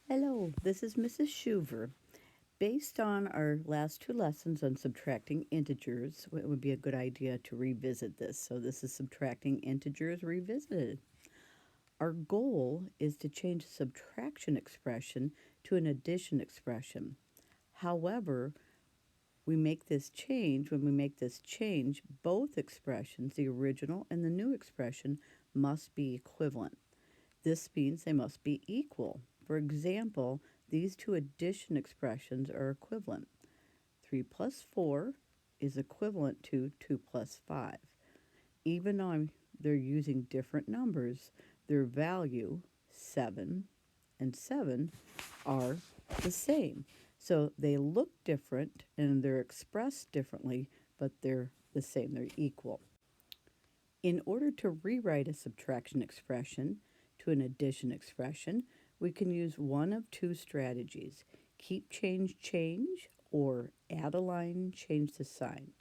Hello, this is Mrs. Schuver. Based on our last two lessons on subtracting integers, it would be a good idea to revisit this. So this is subtracting integers revisited. Our goal is to change a subtraction expression to an addition expression. However, when we make this change, both expressions, the original and the new expression, must be equivalent. This means they must be equal. For example, these two addition expressions are equivalent. 3 plus 4 is equivalent to 2 plus 5. Even though they're using different numbers, their value, 7 and 7, are the same. So they look different and they're expressed differently, but they're the same, they're equal. In order to rewrite a subtraction expression to an addition expression, we can use one of two strategies: keep, change, or add a line, change the sign.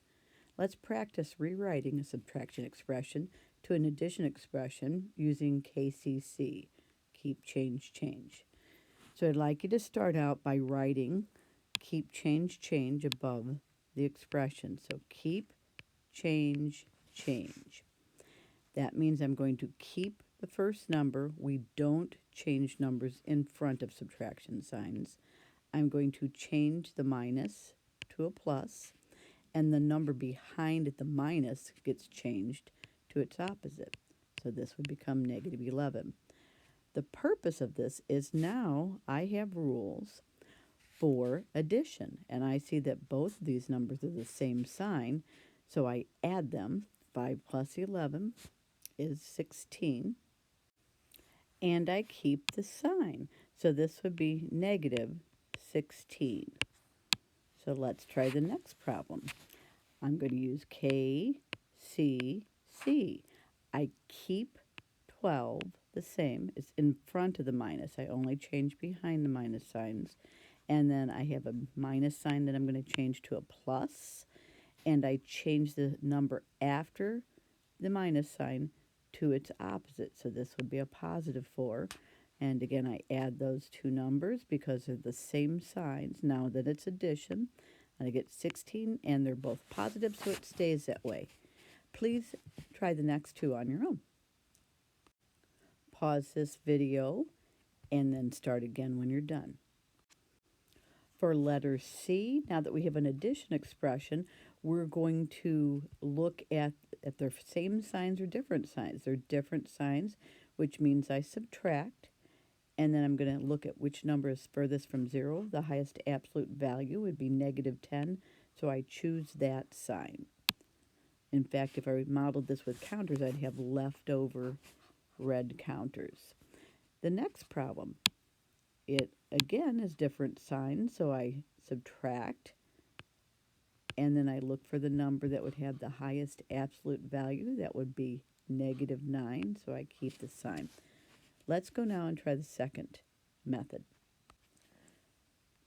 Let's practice rewriting a subtraction expression to an addition expression using KCC, keep, change. So I'd like you to start out by writing keep, change above the expression. So keep, change. That means I'm going to keep the first number. We don't change numbers in front of subtraction signs. I'm going to change the minus to a plus, and the number behind the minus gets changed to its opposite. So this would become negative 11. The purpose of this is now I have rules for addition, and I see that both of these numbers are the same sign, so I add them. 5 plus 11 is 16, and I keep the sign. So this would be negative 16. So let's try the next problem. I'm going to use KCC. I keep 12 the same. It's in front of the minus. I only change behind the minus signs. And then I have a minus sign that I'm going to change to a plus. And I change the number after the minus sign to its opposite. So this would be a positive 4. And again, I add those two numbers because they're the same signs. Now that it's addition, I get 16, and they're both positive, so it stays that way. Please try the next two on your own. Pause this video and then start again when you're done. For letter C, now that we have an addition expression, we're going to look at if they're same signs or different signs. They're different signs, which means I subtract, and then I'm going to look at which number is furthest from 0. The highest absolute value would be negative 10, so I choose that sign. In fact, if I modeled this with counters, I'd have leftover red counters. The next problem, it again is different signs, so I subtract, and then I look for the number that would have the highest absolute value. That would be negative 9, so I keep the sign. Let's go now and try the second method.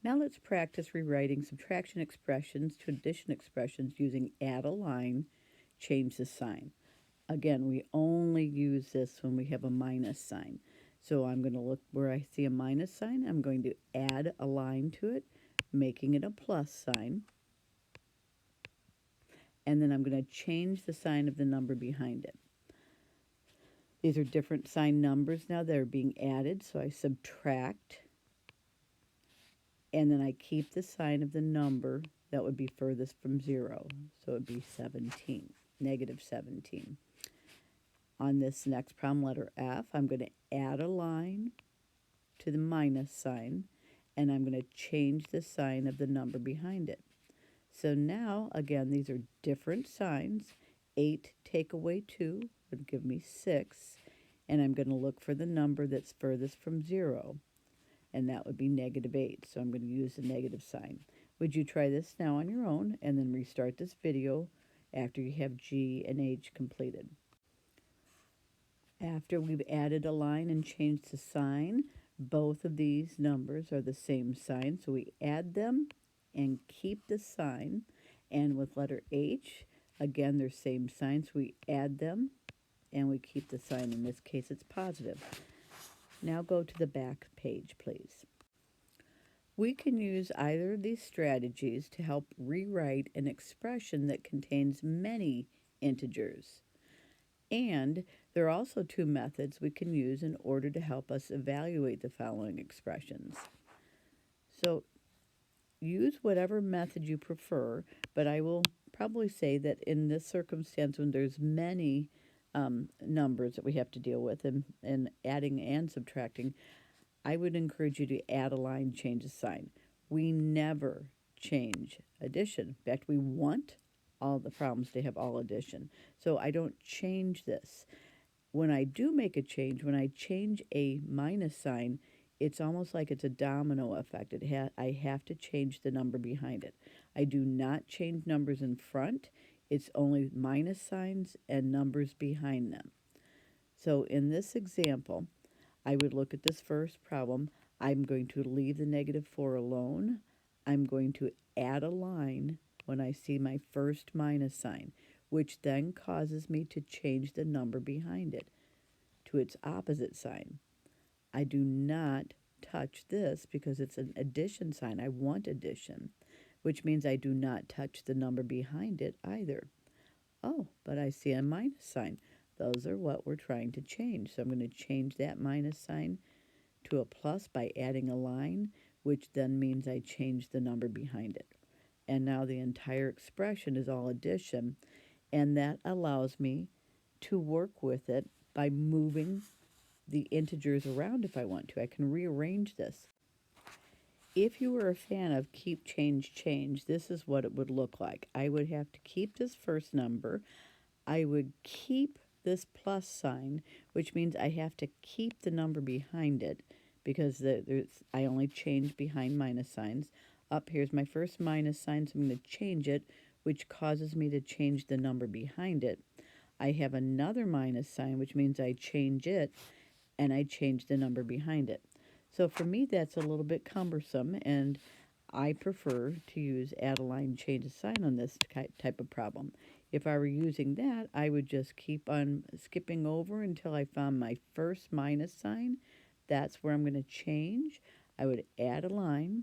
Now let's practice rewriting subtraction expressions to addition expressions using add a line, change the sign. Again, we only use this when we have a minus sign. So I'm going to look where I see a minus sign. I'm going to add a line to it, making it a plus sign. And then I'm going to change the sign of the number behind it. These are different sign numbers now that are being added, so I subtract, and then I keep the sign of the number that would be furthest from 0, so it would be 17, negative 17. On this next problem, letter F, I'm going to add a line to the minus sign, and I'm going to change the sign of the number behind it. So now, again, these are different signs. 8 take away 2 would give me 6, and I'm going to look for the number that's furthest from 0, and that would be negative 8, so I'm going to use the negative sign. Would you try this now on your own, and then restart this video after you have G and H completed? After we've added a line and changed the sign, both of these numbers are the same sign, so we add them and keep the sign. And with letter H, again, they're same signs, so we add them and we keep the sign. In this case, it's positive. Now go to the back page, please. We can use either of these strategies to help rewrite an expression that contains many integers. And there are also two methods we can use in order to help us evaluate the following expressions. So use whatever method you prefer, but I will probably say that in this circumstance, when there's many numbers that we have to deal with and adding and subtracting, I would encourage you to add a line, change a sign. We never change addition. In fact, we want all the problems to have all addition. So I don't change this. When I do make a change, when I change a minus sign, it's almost like it's a domino effect. I have to change the number behind it. I do not change numbers in front. It's only minus signs and numbers behind them. So in this example, I would look at this first problem. I'm going to leave the -4 alone. I'm going to add a line when I see my first minus sign, which then causes me to change the number behind it to its opposite sign. I do not touch this because it's an addition sign. I want addition, which means I do not touch the number behind it either. Oh, but I see a minus sign. Those are what we're trying to change. So I'm going to change that minus sign to a plus by adding a line, which then means I change the number behind it. And now the entire expression is all addition, and that allows me to work with it by moving the integers around if I want to. I can rearrange this. If you were a fan of keep, change, change, this is what it would look like. I would have to keep this first number. I would keep this plus sign, which means I have to keep the number behind it because I only change behind minus signs. Up here's my first minus sign, so I'm going to change it, which causes me to change the number behind it. I have another minus sign, which means I change it, and I change the number behind it. So for me, that's a little bit cumbersome, and I prefer to use add a line, change a sign on this type of problem. If I were using that, I would just keep on skipping over until I found my first minus sign. That's where I'm going to change. I would add a line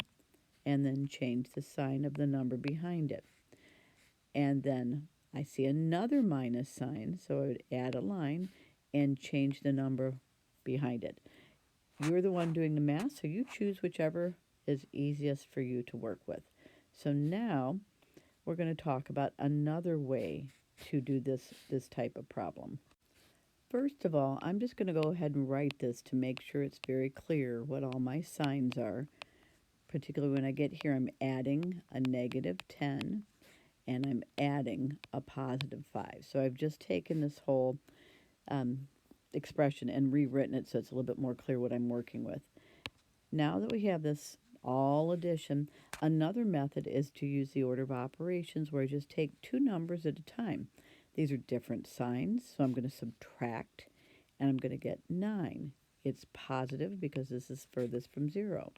and then change the sign of the number behind it. And then I see another minus sign, so I would add a line and change the number behind it. You're the one doing the math, so you choose whichever is easiest for you to work with. So now we're going to talk about another way to do this type of problem. First of all, I'm just going to go ahead and write this to make sure it's very clear what all my signs are. Particularly when I get here, I'm adding a -10 and I'm adding a +5. So I've just taken this whole expression and rewritten it so it's a little bit more clear what I'm working with. Now that we have this all addition, another method is to use the order of operations where I just take two numbers at a time. These are different signs, so I'm going to subtract and I'm going to get 9. It's positive because this is furthest from 0.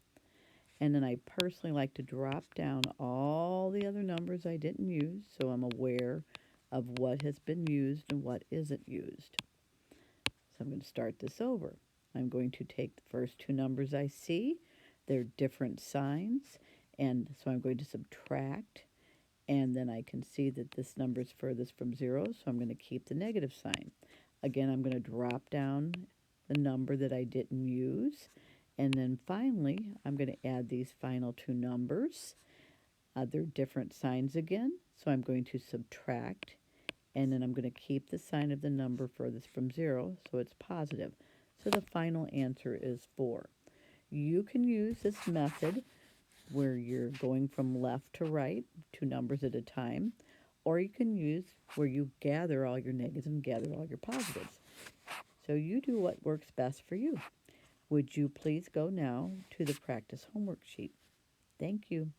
And then I personally like to drop down all the other numbers I didn't use so I'm aware of what has been used and what isn't used. So I'm going to start this over. I'm going to take the first two numbers I see. They're different signs, and so I'm going to subtract, and then I can see that this number is furthest from 0, so I'm going to keep the negative sign. Again, I'm going to drop down the number that I didn't use, and then finally, I'm going to add these final two numbers. They're different signs again, so I'm going to subtract, and then I'm going to keep the sign of the number furthest from 0, so it's positive. So the final answer is 4. You can use this method where you're going from left to right, two numbers at a time, or you can use where you gather all your negatives and gather all your positives. So you do what works best for you. Would you please go now to the practice homework sheet? Thank you.